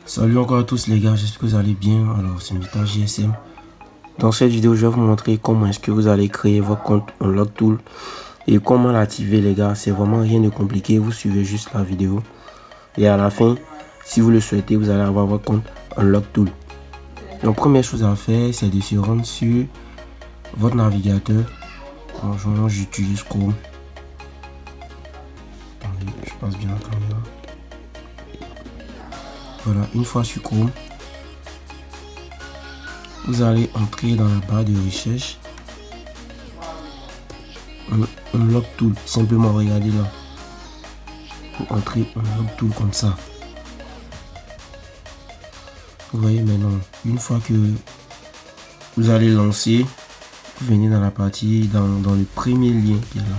Salut encore à tous les gars, j'espère que vous allez bien. Alors c'est Mita GSM. Dans cette vidéo, je vais vous montrer comment est-ce que vous allez créer votre compte UnlockTool et comment l'activer les gars. C'est vraiment rien de compliqué, vous suivez juste la vidéo. Et à la fin, si vous le souhaitez, vous allez avoir votre compte UnlockTool. Donc première chose à faire, c'est de se rendre sur votre navigateur. Bonjour, j'utilise Chrome. Attendez, je passe bien la caméra. Voilà, une fois sur Chrome, vous allez entrer dans la barre de recherche UnlockTool. Simplement regardez là. Vous entrez UnlockTool comme ça. Vous voyez maintenant, une fois que vous allez lancer, vous venez dans la partie, dans le premier lien qui est là.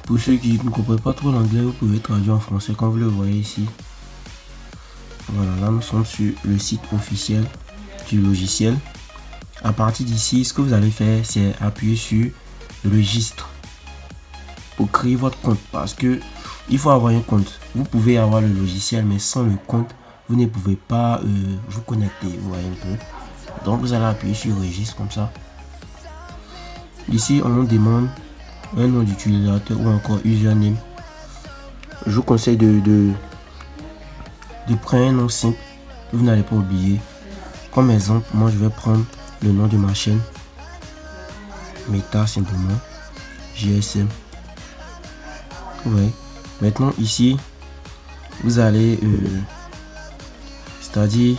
Pour ceux qui ne comprennent pas trop l'anglais, vous pouvez traduire en français comme vous le voyez ici. Voilà, là nous sommes sur le site officiel du logiciel. À partir d'ici, ce que vous allez faire, c'est appuyer sur registre pour créer votre compte, parce que il faut avoir un compte. Vous pouvez avoir le logiciel, mais sans le compte, vous ne pouvez pas vous connecter. Vous voyez un peu. Donc vous allez appuyer sur registre comme ça. Ici, on nous demande un nom d'utilisateur ou encore username. Je vous conseille de prendre un nom simple que vous n'allez pas oublier. Comme exemple, moi je vais prendre le nom de ma chaîne, Meta simplement, GSM. Ouais. Maintenant ici, vous allez, c'est-à-dire,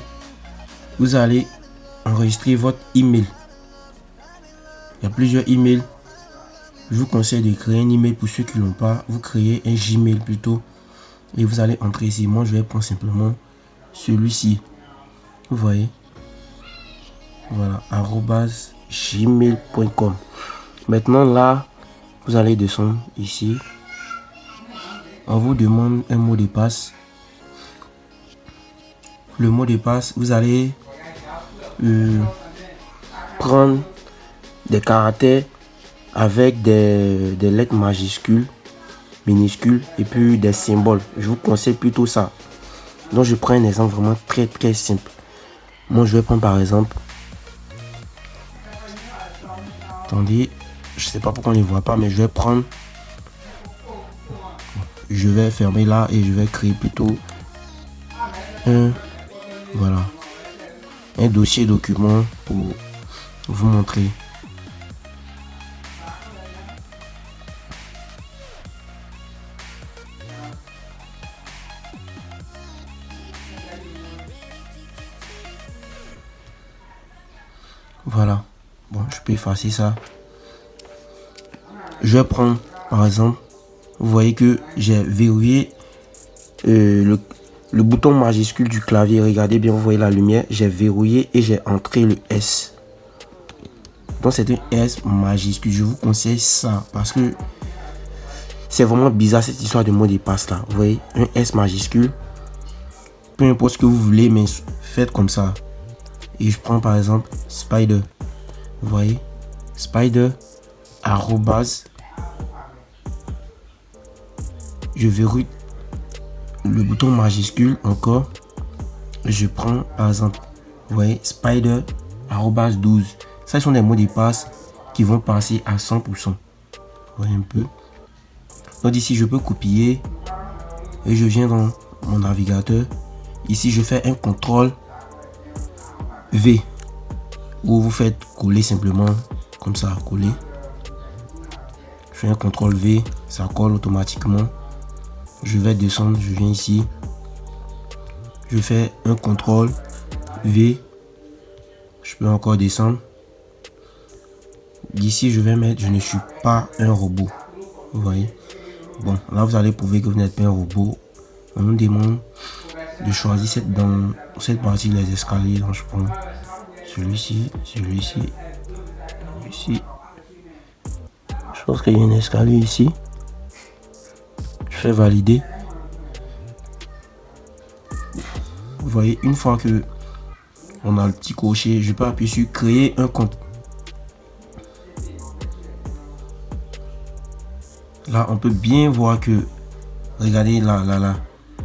vous allez enregistrer votre email. Il y a plusieurs emails. Je vous conseille de créer un email pour ceux qui l'ont pas. Vous créez un Gmail plutôt. Et vous allez entrer ici. Moi, je vais prendre simplement celui-ci. Vous voyez. Voilà. @gmail.com. Maintenant, là, vous allez descendre ici. On vous demande un mot de passe. Le mot de passe, vous allez prendre des caractères avec des lettres majuscules, minuscules et puis des symboles. Je vous conseille plutôt ça. Donc je prends un exemple vraiment très simple. Moi je vais prendre par exemple, attendez, je sais pas pourquoi on ne voit pas, mais je vais prendre, je vais fermer là et je vais créer plutôt un dossier document pour vous montrer. Voilà, bon, je peux effacer ça. Je vais prendre par exemple, vous voyez que j'ai verrouillé le bouton majuscule du clavier. Regardez bien, vous voyez la lumière. J'ai verrouillé et j'ai entré le S. Donc c'est un S majuscule. Je vous conseille ça parce que c'est vraiment bizarre cette histoire de mot de passe là. Vous voyez, un S majuscule. Peu importe ce que vous voulez, mais faites comme ça. Et je prends par exemple Spider. Vous voyez, Spider arrobase. Je verrouille le bouton majuscule encore. Je prends par exemple, vous voyez, Spider arrobase 12. Ça, ce sont des mots de passe qui vont passer à 100%. Vous voyez un peu. Donc ici, je peux copier et je viens dans mon navigateur. Ici, je fais un CTRL V ou vous faites coller simplement comme ça, coller. Je fais un CTRL V, ça colle automatiquement. Je vais descendre, je viens ici. Je fais un CTRL V. Je peux encore descendre. D'ici, je vais mettre, je ne suis pas un robot. Vous voyez. Bon, là, vous allez prouver que vous n'êtes pas un robot. On nous demande de choisir dans cette partie les escaliers. Donc, je prends celui-ci, celui-ci, celui-ci. Je pense qu'il y a un escalier ici. Je fais valider. Vous voyez, une fois que on a le petit crochet, je peux appuyer sur créer un compte. Là, on peut bien voir que, regardez là,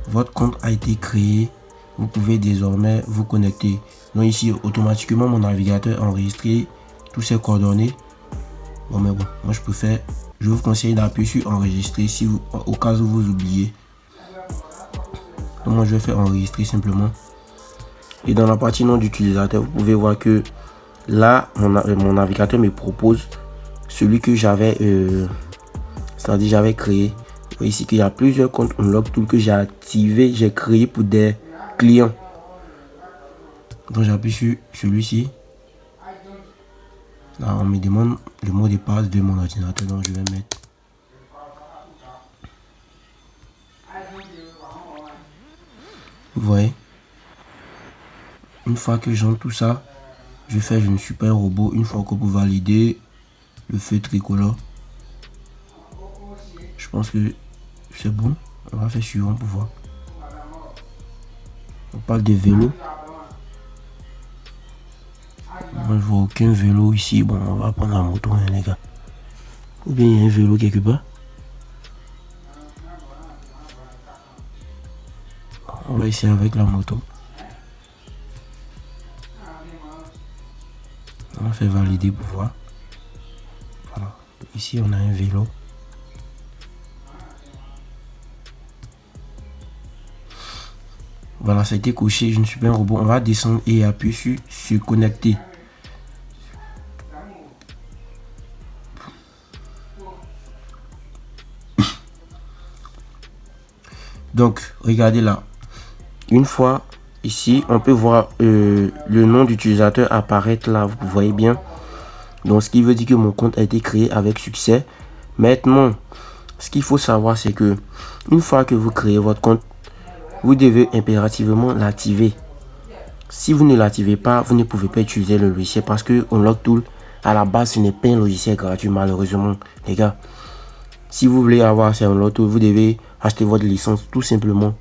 votre compte a été créé. Vous pouvez désormais vous connecter. Donc ici, automatiquement, mon navigateur a enregistré toutes ces coordonnées. Bon, mais bon, moi je vous conseille d'appuyer sur enregistrer si vous, au cas où vous oubliez. Donc moi, je vais faire enregistrer simplement. Et dans la partie nom d'utilisateur, vous pouvez voir que là, mon navigateur me propose celui que j'avais c'est-à-dire j'avais créé. Vous voyez ici qu'il y a plusieurs comptes Unlock Tool que j'ai activé, j'ai créé pour des clients. Donc j'appuie sur celui-ci. Là on me demande le mot de passe de mon ordinateur, donc je vais mettre. Vous voyez, une fois que j'entre tout ça, je fais je ne suis pas un robot. Une fois que vous validez le feu tricolore, je pense que c'est bon. On va faire suivant pour voir. On parle de vélo. Moi je vois aucun vélo ici. Bon, on va prendre la moto, hein, les gars. Ou bien il y a un vélo quelque part. On va essayer avec la moto. On va faire valider pour voir. Voilà. Ici on a un vélo. Voilà, ça a été coché. Je ne suis pas un robot. On va descendre et appuyer sur se connecter. Donc, regardez là. Une fois ici, on peut voir le nom d'utilisateur apparaître là. Vous voyez bien. Donc, ce qui veut dire que mon compte a été créé avec succès. Maintenant, ce qu'il faut savoir, c'est que une fois que vous créez votre compte, vous devez impérativement l'activer. Si vous ne l'activez pas, vous ne pouvez pas utiliser le logiciel parce que Unlock Tool, à la base, ce n'est pas un logiciel gratuit, malheureusement, les gars. Si vous voulez avoir ce Unlock Tool, vous devez acheter votre licence tout simplement.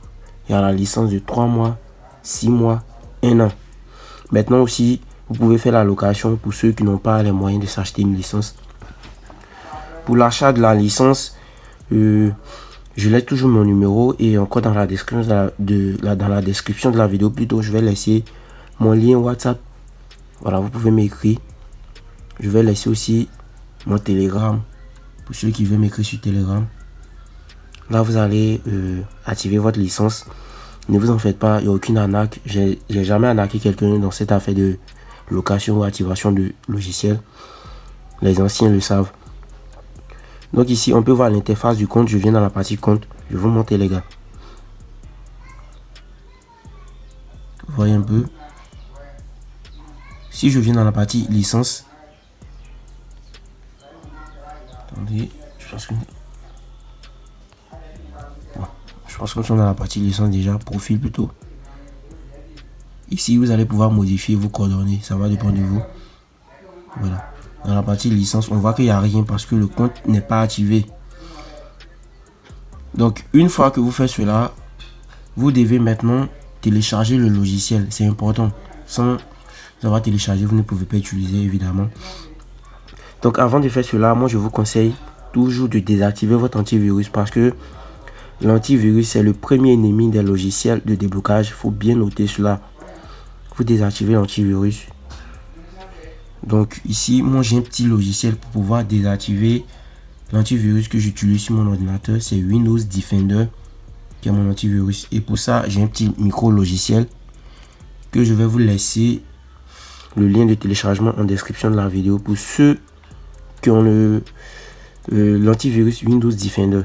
Il y a la licence de 3 mois, 6 mois, 1 an. Maintenant aussi, vous pouvez faire la location pour ceux qui n'ont pas les moyens de s'acheter une licence. Pour l'achat de la licence, je laisse toujours mon numéro et encore dans la description dans la description de la vidéo plutôt, je vais laisser mon lien WhatsApp. Voilà, vous pouvez m'écrire. Je vais laisser aussi mon Telegram pour ceux qui veulent m'écrire sur Telegram. Là, vous allez activer votre licence. Ne vous en faites pas, il n'y a aucune arnaque. J'ai jamais arnaqué quelqu'un dans cette affaire de location ou activation de logiciel. Les anciens le savent. Donc ici, on peut voir l'interface du compte. Je viens dans la partie compte. Je vais vous montrer, les gars. Vous voyez un peu. Si je viens dans la partie licence. Attendez, je pense que... Bon, je pense qu'on est dans la partie licence déjà. Profil plutôt. Ici, vous allez pouvoir modifier vos coordonnées. Ça va dépendre de vous. Voilà. Dans la partie licence, on voit qu'il n'y a rien parce que le compte n'est pas activé. Donc, une fois que vous faites cela, vous devez maintenant télécharger le logiciel. C'est important. Sans avoir téléchargé, vous ne pouvez pas utiliser, évidemment. Donc, avant de faire cela, moi, je vous conseille toujours de désactiver votre antivirus parce que l'antivirus, c'est le premier ennemi des logiciels de déblocage. Il faut bien noter cela. Vous désactivez l'antivirus. Donc ici, moi j'ai un petit logiciel pour pouvoir désactiver l'antivirus que j'utilise sur mon ordinateur. C'est Windows Defender qui est mon antivirus. Et pour ça, j'ai un petit micro logiciel que je vais vous laisser le lien de téléchargement en description de la vidéo pour ceux qui ont l'antivirus Windows Defender.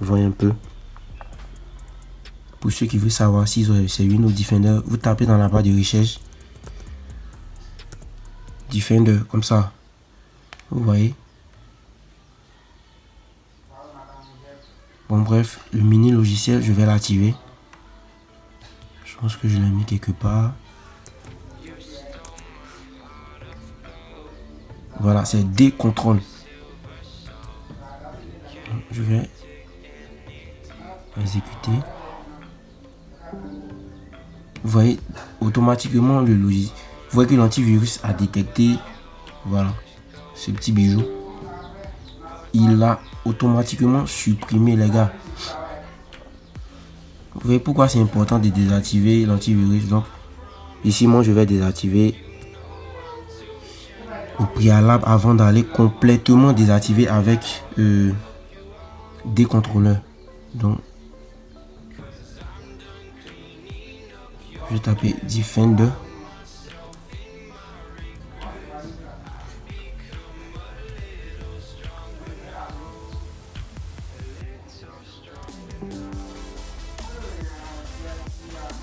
Vous voyez un peu. Pour ceux qui veulent savoir si c'est Windows Defender, vous tapez dans la barre de recherche Defender, comme ça. Vous voyez. Bon, bref, le mini logiciel, je vais l'activer. Je pense que je l'ai mis quelque part. Voilà, c'est D-Control. Je vais exécuter. Vous voyez, automatiquement, le logiciel. Vous voyez que l'antivirus a détecté, voilà, ce petit bijou. Il a automatiquement supprimé, les gars. Vous voyez pourquoi c'est important de désactiver l'antivirus. Donc ici, moi, je vais désactiver au préalable avant d'aller complètement désactiver avec des contrôleurs. Donc, je vais taper Defender.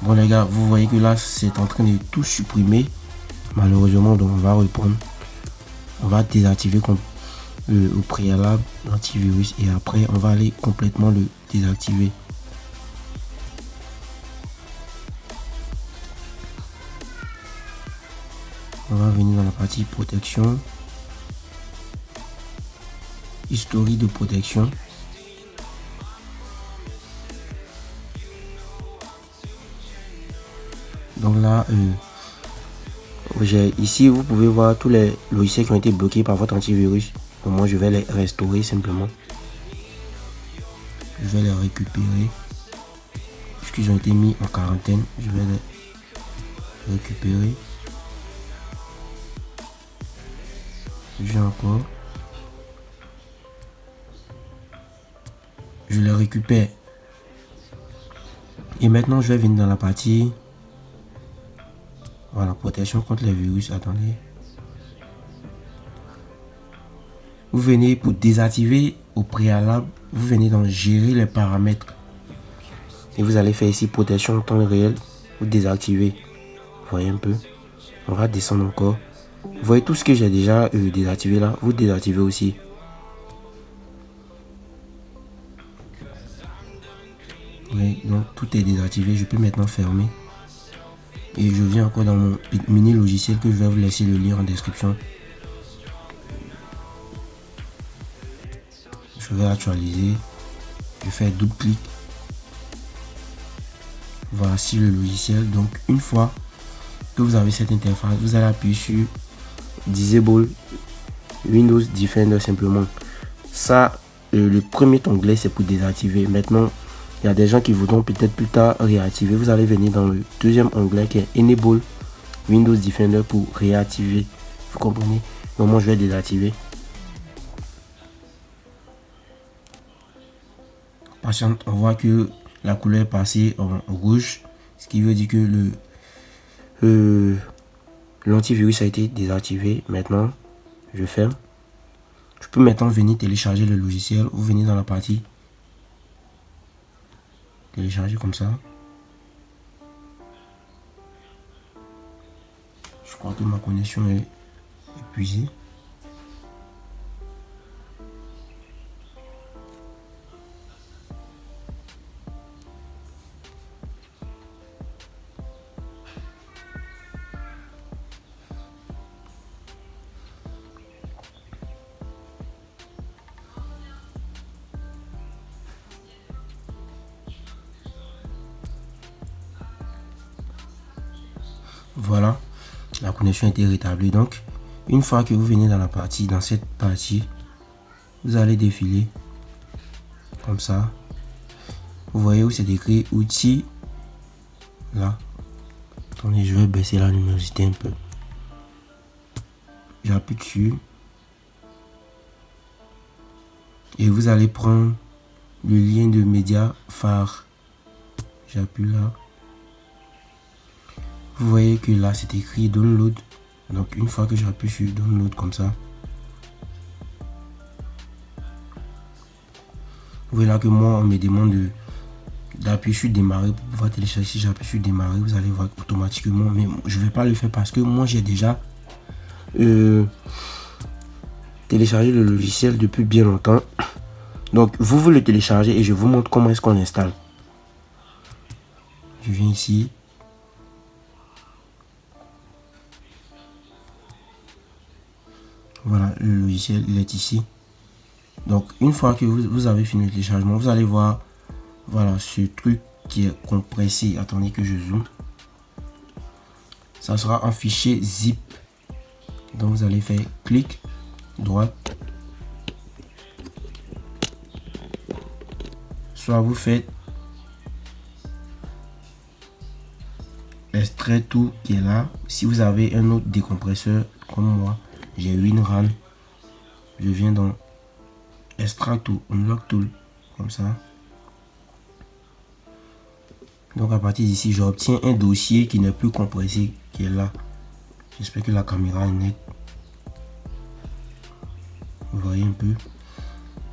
Bon les gars, vous voyez que là c'est en train de tout supprimer. Malheureusement, donc on va reprendre. On va désactiver au préalable l'antivirus et après on va aller complètement le désactiver. On va venir dans la partie protection, historique de protection. Donc là, ici vous pouvez voir tous les logiciels qui ont été bloqués par votre antivirus. Donc moi je vais les restaurer simplement. Je vais les récupérer puisqu'ils ont été mis en quarantaine. Je vais les récupérer. J'ai encore. Je les récupère. Et maintenant je vais venir dans la partie. Voilà, protection contre les virus. Attendez. Vous venez pour désactiver au préalable. Vous venez dans gérer les paramètres. Et vous allez faire ici protection en temps réel. Vous désactivez. Vous voyez un peu. On va descendre encore. Vous voyez tout ce que j'ai déjà désactivé là. Vous désactivez aussi. Oui, donc tout est désactivé. Je peux maintenant fermer. Et je viens encore dans mon mini logiciel que je vais vous laisser le lien en description. Je vais actualiser. Je fais double clic. Voici le logiciel. Donc une fois que vous avez cette interface, vous allez appuyer sur Disable Windows Defender simplement. Ça, le premier onglet c'est pour désactiver. Maintenant, il y a des gens qui voudront peut-être plus tard réactiver. Vous allez venir dans le deuxième onglet qui est Enable Windows Defender pour réactiver. Vous comprenez? Donc moi je vais désactiver. Patiente, on voit que la couleur est passée en rouge, ce qui veut dire que l'antivirus a été désactivé. Maintenant, je ferme. Je peux maintenant venir télécharger le logiciel ou venir dans la partie télécharger comme ça. Je crois que ma connexion est épuisée. Voilà, la connexion a été rétablie. Donc, une fois que vous venez dans cette partie, vous allez défiler comme ça. Vous voyez où c'est écrit outils. Là, attendez, je vais baisser la luminosité un peu. J'appuie dessus. Et vous allez prendre le lien de média phare. J'appuie là. Vous voyez que là c'est écrit download. Donc une fois que j'appuie sur download comme ça, vous voyez là que moi on me demande d'appuyer sur démarrer pour pouvoir télécharger. Si j'appuie sur démarrer, vous allez voir automatiquement, mais je vais pas le faire parce que moi j'ai déjà téléchargé le logiciel depuis bien longtemps. Donc vous le téléchargez et je vous montre comment est-ce qu'on l'installe. Je viens ici. Voilà, le logiciel il est ici. Donc une fois que vous avez fini le téléchargement, vous allez voir, voilà, ce truc qui est compressé. Attendez que je zoome. Ça sera un fichier zip. Donc vous allez faire clic droit. soit vous faites extrait tout qui est là. Si vous avez un autre décompresseur comme moi, j'ai WinRAR, je viens dans extract tout, unlock tool, comme ça. Donc à partir d'ici, j'obtiens un dossier qui n'est plus compressé, qui est là. J'espère que la caméra est nette. Vous voyez un peu.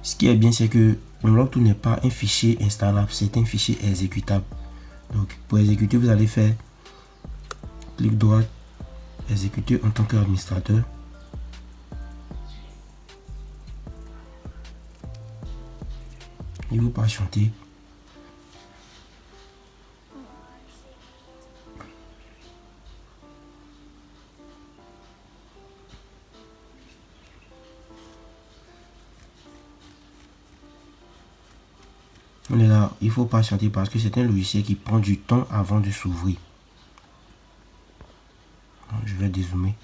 Ce qui est bien, c'est que unlock tool n'est pas un fichier installable, c'est un fichier exécutable. Donc pour exécuter, vous allez faire clic droit, exécuter en tant qu'administrateur. Et vous patientez. On est là, il faut patienter parce que c'est un logiciel qui prend du temps avant de s'ouvrir. Je vais dézoomer.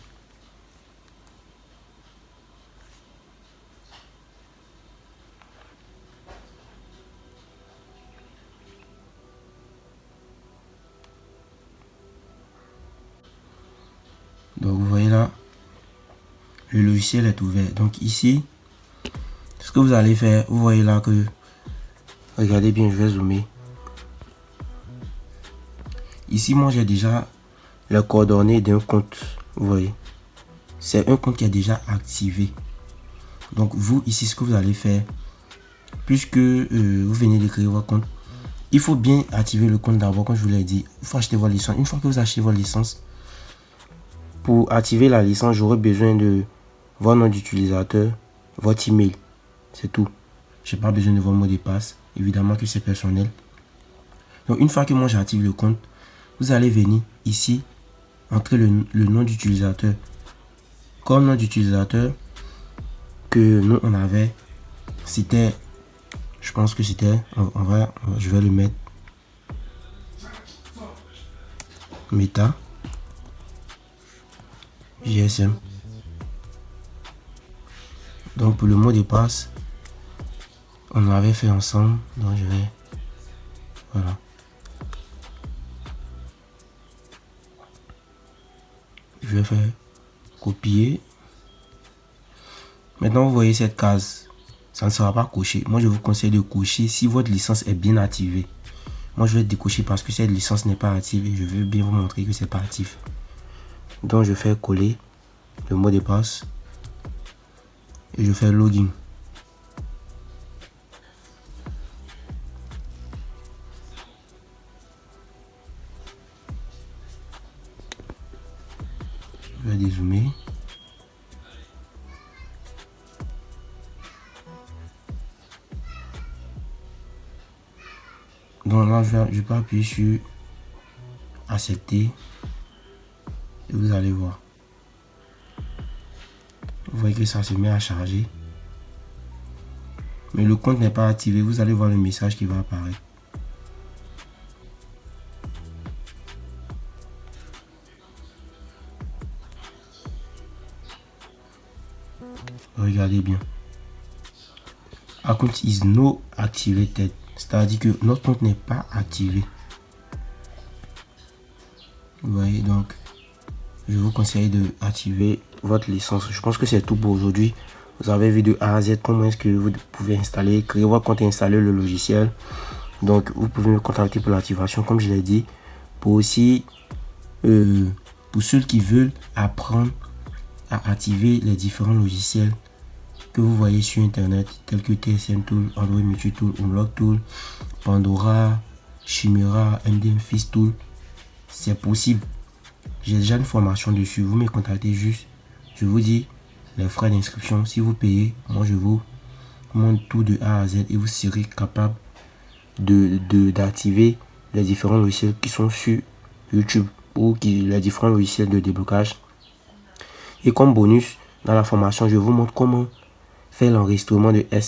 Donc vous voyez là, le logiciel est ouvert. Donc ici, ce que vous allez faire, vous voyez là que, regardez bien, je vais zoomer. Ici, moi j'ai déjà les coordonnées d'un compte. Vous voyez, c'est un compte qui est déjà activé. Donc vous, ici, ce que vous allez faire, puisque vous venez de créer votre compte, il faut bien activer le compte d'abord, comme je vous l'ai dit. Il faut acheter votre licence. Une fois que vous achetez votre licence, pour activer la licence, j'aurai besoin de votre nom d'utilisateur, votre email. C'est tout. Je n'ai pas besoin de votre mot de passe. Évidemment que c'est personnel. Donc une fois que moi j'active le compte, vous allez venir ici, entrer le nom d'utilisateur. Comme nom d'utilisateur que nous on avait, c'était, je pense que c'était, je vais le mettre, Meta GSM. Donc pour le mot de passe, on l'avait fait ensemble. Donc je vais, voilà. Je vais faire copier. Maintenant vous voyez cette case, ça ne sera pas coché. Moi je vous conseille de cocher si votre licence est bien activée. Moi je vais décocher parce que cette licence n'est pas active et je veux bien vous montrer que c'est pas actif. Donc je fais coller le mot de passe et je fais login. Je vais dézoomer. Donc là je peux appuyer sur accepter et vous allez voir. Vous voyez que ça se met à charger. Mais le compte n'est pas activé. Vous allez voir le message qui va apparaître. Regardez bien. Account is not activated. C'est-à-dire que notre compte n'est pas activé. Vous voyez, donc je vous conseille de activer votre licence. Je pense que c'est tout pour aujourd'hui. Vous avez vu de A à Z comment est-ce que vous pouvez installer, créer votre compte et installer le logiciel. Donc vous pouvez me contacter pour l'activation comme je l'ai dit. Pour aussi, pour ceux qui veulent apprendre à activer les différents logiciels que vous voyez sur internet, tels que TSM Tool, Android Multi Tool, Unlock Tool, Pandora, Chimera, MDM Fist Tool, c'est possible. J'ai déjà une formation dessus. Vous me contactez juste. Je vous dis les frais d'inscription. Si vous payez, moi je vous montre tout de A à Z et vous serez capable d'activer les différents logiciels qui sont sur YouTube ou les différents logiciels de déblocage. Et comme bonus, dans la formation, je vous montre comment faire l'enregistrement de SR